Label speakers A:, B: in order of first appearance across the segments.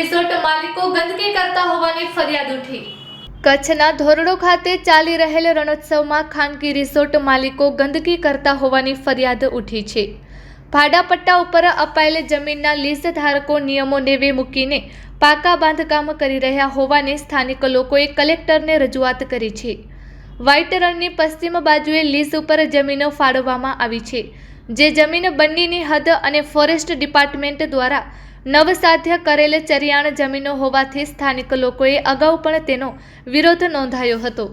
A: Resort માલિકો ગંદકી કરતા હોવાની ફરિયાદ ઉઠી। કચ્છના ધોરડો ખાતે ચાલી રહેલ રણોત્સવમાં ખાનગી રિસોર્ટ માલિકો ગંદકી કરતા હોવાની ફરિયાદ ઉઠી છે। ભાડાપટ્ટા ઉપર અપાયેલ જમીનના લીઝ ધારકો નિયમો નેવે મૂકીને પાકા બાંધકામ કરી રહ્યા હોવાની સ્થાનિક લોકોએ કલેક્ટરને રજૂઆત કરી છે। વ્હાઇટ રણની પશ્ચિમ બાજુએ લીઝ ઉપર જમીનો ફાળવવામાં આવી છે, જે જમીન બંડીની હદ અને ફોરેસ્ટ ડિપાર્ટમેન્ટ દ્વારા નવસાધ્ય કરેલ ચરિયાણ જમીનો હોવાથી સ્થાનિક લોકોએ અગાઉ પણ તેનો વિરોધ નોંધાયો હતો।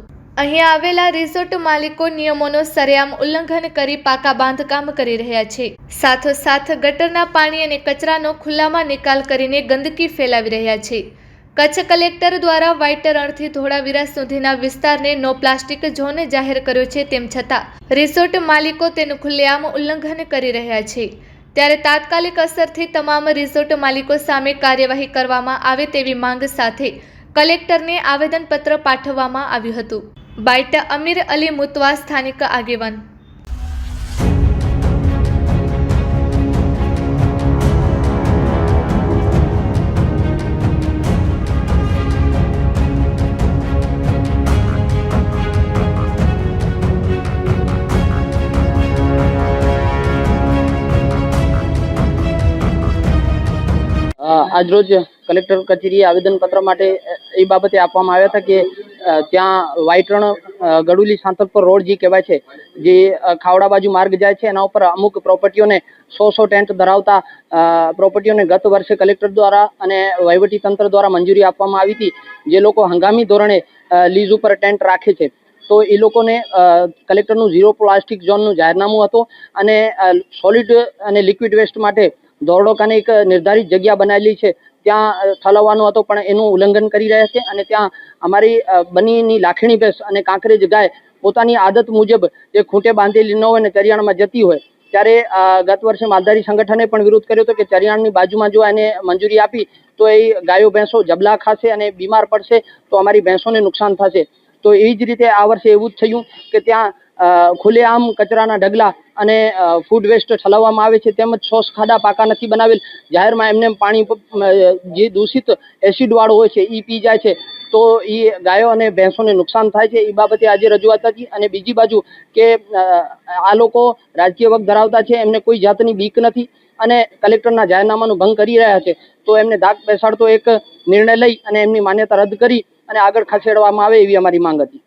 A: અહીં આવેલા રિસોર્ટ માલિકો નિયમોનો સરેઆમ ઉલ્લંઘન કરી પાકા બાંધકામ કરી રહ્યા છે। સાથોસાથ ગટરના પાણી અને કચરાનો ખુલ્લામાં નિકાલ કરીને ગંદકી ફેલાવી રહ્યા છે। કચ્છ કલેક્ટર દ્વારા વ્હાઇટ રણથી ધોળાવીરા સુધીના વિસ્તારને નો પ્લાસ્ટિક ઝોન જાહેર કર્યો છે, તેમ છતાં રિસોર્ટ માલિકો તેનું ખુલ્લેઆમ ઉલ્લંઘન કરી રહ્યા છે। ત્યારે તાત્કાલિક અસરથી તમામ રિસોર્ટ માલિકો સામે કાર્યવાહી કરવામાં આવે તેવી માંગ સાથે કલેક્ટરને આવેદનપત્ર પાઠવવામાં આવ્યું હતું। બાઇટ અમીર અલી મુતવા, સ્થાનિક આગેવાન।
B: આજરોજ કલેક્ટર કચેરીએ આવેદનપત્ર માટે એ બાબતે આપવામાં આવ્યા હતા કે ત્યાં વ્હાઇટ રણ ગડુલી સાંતલપર રોડ જે કહેવાય છે, જે ખાવડા બાજુ માર્ગ જાય છે, એના ઉપર અમુક પ્રોપર્ટીઓને 100 ટેન્ટ ધરાવતા પ્રોપર્ટીઓને ગત વર્ષે કલેક્ટર દ્વારા અને વહીવટી તંત્ર દ્વારા મંજૂરી આપવામાં આવી હતી। જે લોકો હંગામી ધોરણે લીઝ ઉપર ટેન્ટ રાખે છે, તો એ લોકોને કલેક્ટરનું ઝીરો પ્લાસ્ટિક ઝોનનું જાહેરનામું હતું અને સોલિડ અને લિક્વિડ વેસ્ટ માટે ધોરડો ખાને એક નિર્ધારિત જગ્યા બનાવેલી છે, ત્યાં ઠલવવાનો હતો, પણ એનું ઉલ્લંઘન કરી રહ્યા છે। અને ત્યાં અમારી બનીની લાખણી ભેંસ અને કાંકરેજ ગાય પોતાની આદત મુજબ જે ખૂંટે બાંધેલી ન હોય ને ચરિયાણમાં જતી હોય, ત્યારે ગત વર્ષે માલધારી સંગઠને પણ વિરોધ કર્યો હતો કે ચરિયાણની બાજુમાં જો એને મંજૂરી આપી તો એ ગાયો ભેંસો જબલા ખાશે અને બીમાર પડશે, તો અમારી ભેંસોને નુકસાન થશે। તો એવી જ રીતે આ વર્ષે એવું જ થયું કે ત્યાં ખુલ્લેઆમ કચરાના ઢગલા અને ફૂડ વેસ્ટ ઠલવવામાં આવે છે, તેમજ શોષ ખાડા પાકા નથી બનાવેલ, જાહેરમાં એમને પાણી જે દૂષિત એસિડ વાળું હોય છે એ પી જાય છે, તો એ ગાયો અને ભેંસોને નુકસાન થાય છે। એ બાબતે આજે રજૂઆત હતી। અને બીજી બાજુ કે આ લોકો રાજકીય વગ ધરાવતા છે, એમને કોઈ જાતની બીક નથી અને કલેક્ટરના જાહેરનામાનો ભંગ કરી રહ્યા છે, તો એમને ધાક બેસાડતો એક નિર્ણય લઈ અને એમની માન્યતા રદ કરી અને આગળ ખસેડવામાં આવે એવી અમારી માંગ હતી।